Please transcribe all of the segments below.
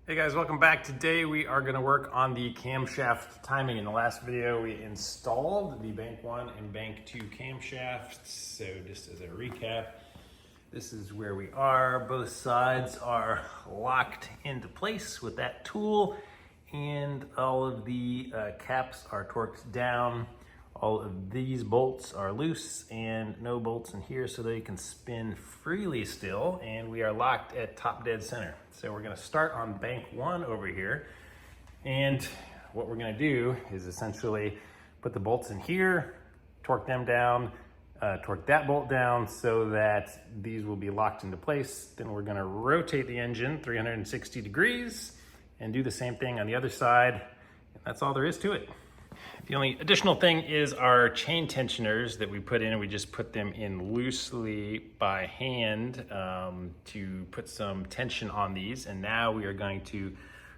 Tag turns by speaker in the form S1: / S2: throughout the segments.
S1: Hey guys, welcome back. Today we are going to work on the camshaft timing. In the last video we installed the bank 1 and bank 2 camshafts. So just as a recap, this is where we are. Both sides are locked into place with that tool, and all of the caps are torqued down. All of these bolts are loose and no bolts in here, so they can spin freely still, and we are locked at top dead center. So we're gonna start on bank 1 over here, and what we're gonna do is essentially put the bolts in here, torque them down, torque that bolt down so that these will be locked into place. Then we're gonna rotate the engine 360 degrees and do the same thing on the other side. And that's all there is to it. The only additional thing is our chain tensioners that we put in. We just put them in loosely by hand to put some tension on these. And now we are going to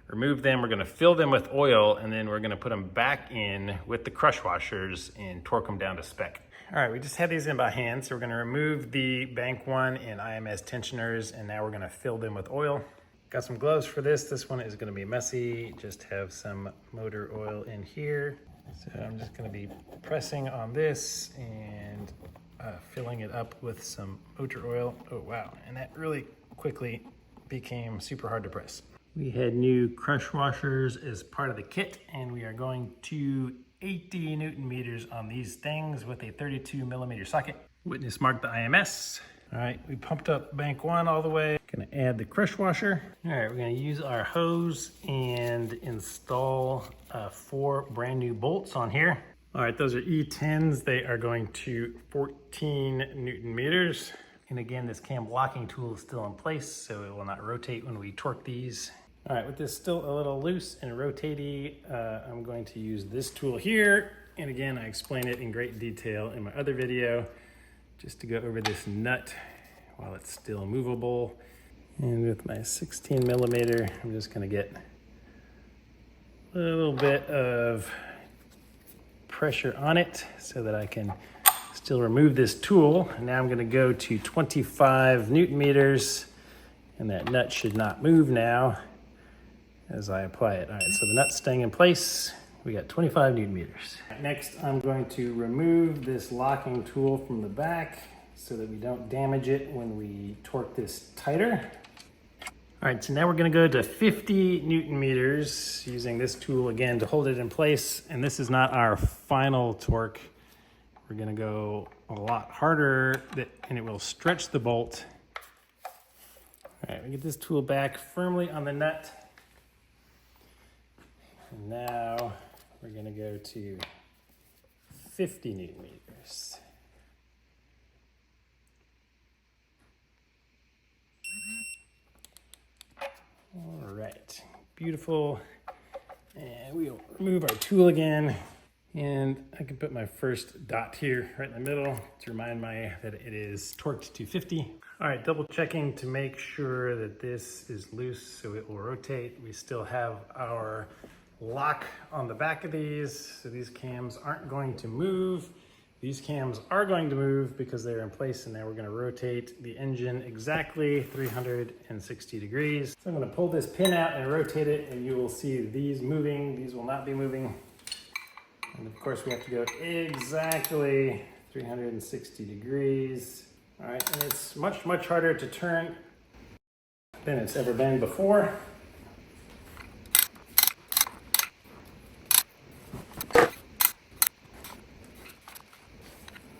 S1: remove them. We're going to fill them with oil, and then we're going to put them back in with the crush washers and torque them down to spec. All right, we just had these in by hand. So we're going to remove the bank 1 and IMS tensioners, and now we're going to fill them with oil. Got some gloves for this. This one is going to be messy. Just have some motor oil in here. So I'm just going to be pressing on this and filling it up with some motor oil. Oh wow, and that really quickly became super hard to press. We had new crush washers as part of the kit, and we are going to 80 Newton meters on these things with a 32 millimeter socket. Witness mark the IMS. All right, we pumped up bank 1 all the way. Gonna add the crush washer. All right, we're gonna use our hose and install 4 brand new bolts on here. All right, those are E10s. They are going to 14 Newton meters. And again, this cam locking tool is still in place, so it will not rotate when we torque these. All right, with this still a little loose and rotatey, I'm going to use this tool here. And again, I explain it in great detail in my other video, just to go over this nut while it's still movable. And with my 16 millimeter, I'm just gonna get a little bit of pressure on it so that I can still remove this tool. And now I'm gonna go to 25 Newton meters, and that nut should not move now as I apply it. All right, so the nut's staying in place. We got 25 Newton meters. Next, I'm going to remove this locking tool from the back so that we don't damage it when we torque this tighter. All right, so now we're gonna go to 50 Newton meters using this tool again to hold it in place. And this is not our final torque. We're gonna go a lot harder and it will stretch the bolt. All right, we get this tool back firmly on the nut. And now we're gonna go to 50 Newton meters. All right, beautiful. And we'll remove our tool again. And I can put my first dot here right in the middle to remind me that it is torqued to 50. All right, double checking to make sure that this is loose so it will rotate. We still have our lock on the back of these, so these cams aren't going to move. These cams are going to move because they're in place, and now we're going to rotate the engine exactly 360 degrees. So I'm going to pull this pin out and rotate it, and you will see these moving. These will not be moving. And of course we have to go exactly 360 degrees. All right, and it's much, much harder to turn than it's ever been before.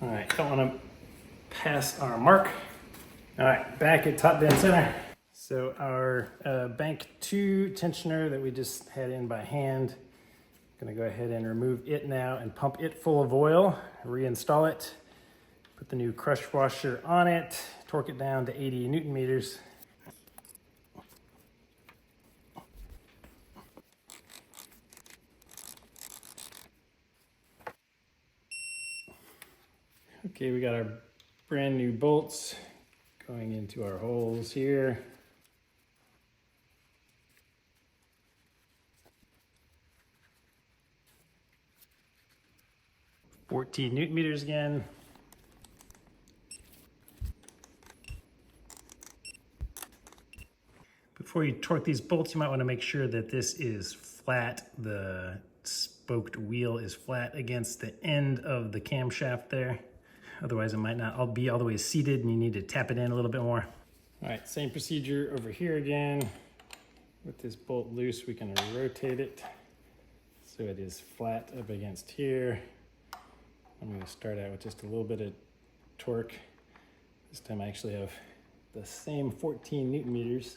S1: All right, don't want to pass our mark. All right, back at top dead center. So our bank 2 tensioner that we just had in by hand, I'm gonna go ahead and remove it now and pump it full of oil, reinstall it, put the new crush washer on it, torque it down to 80 Newton meters. Okay, we got our brand new bolts going into our holes here. $14 Newton meters again. before you torque these bolts, you might want to make sure that this is flat. The spoked wheel is flat against the end of the camshaft there. Otherwise, it might not be all the way seated and you need to tap it in a little bit more. All right, same procedure over here again. With this bolt loose, we can rotate it so it is flat up against here. I'm going to start out with just a little bit of torque. This time I actually have the same 14 Newton meters.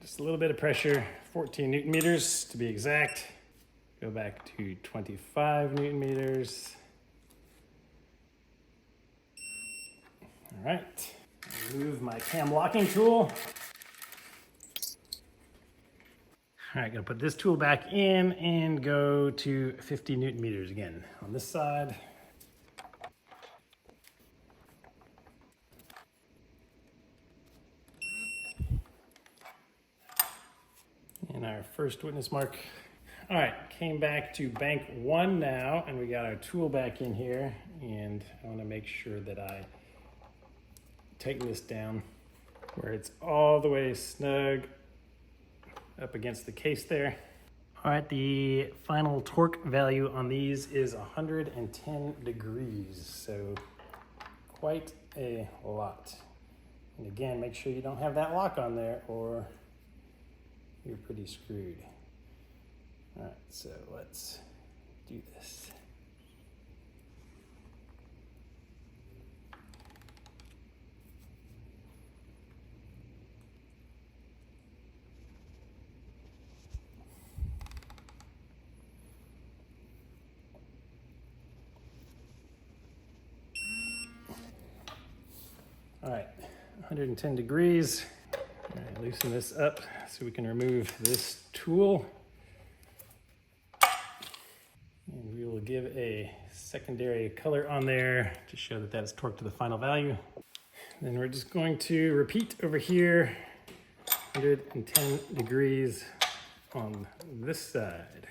S1: Just a little bit of pressure, 14 Newton meters to be exact. Go back to 25 Newton meters. All right, remove my cam locking tool. All right, gonna put this tool back in and go to 50 Newton meters again on this side. And our first witness mark. All right, came back to bank 1 now, and we got our tool back in here, and I wanna make sure that I tighten this down where it's all the way snug up against the case there. All right, the final torque value on these is 110 degrees, so quite a lot. And again, make sure you don't have that lock on there or you're pretty screwed. All right, so let's do this. All right, 110 degrees. All right, loosen this up so we can remove this tool. And we will give a secondary color on there to show that that is torqued to the final value. Then we're just going to repeat over here, 110 degrees on this side.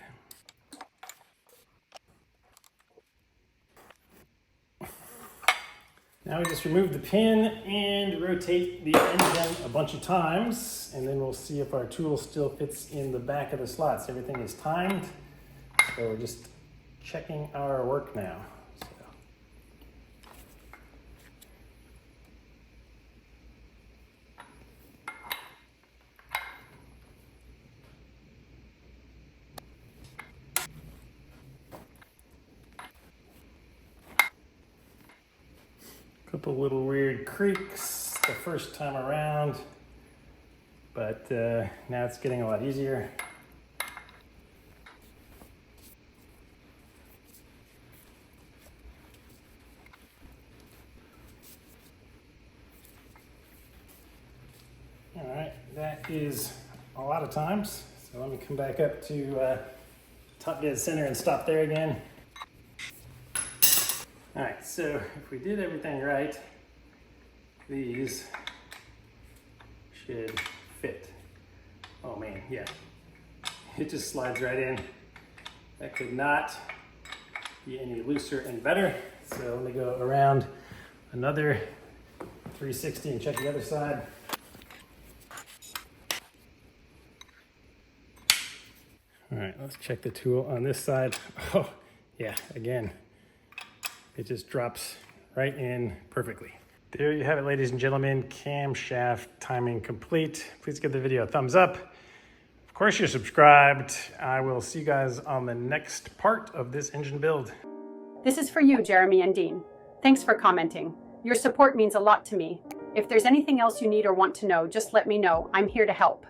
S1: Now we just remove the pin and rotate the engine a bunch of times, and then we'll see if our tool still fits in the back of the slots. Everything is timed, so we're just checking our work now. Couple little weird creaks the first time around, but now it's getting a lot easier. All right, that is a lot of times. So let me come back up to top dead center and stop there again. All right, so if we did everything right, these should fit. Oh man, yeah, it just slides right in. That could not be any looser and better. So let me go around another 360 and check the other side. All right, let's check the tool on this side. Oh, yeah, again, it just drops right in perfectly. There you have it, ladies and gentlemen, camshaft timing complete. Please give the video a thumbs up. Of course, you're subscribed. I will see you guys on the next part of this engine build.
S2: This is for you, Jeremy and Dean. Thanks for commenting. Your support means a lot to me. If there's anything else you need or want to know, just let me know. I'm here to help.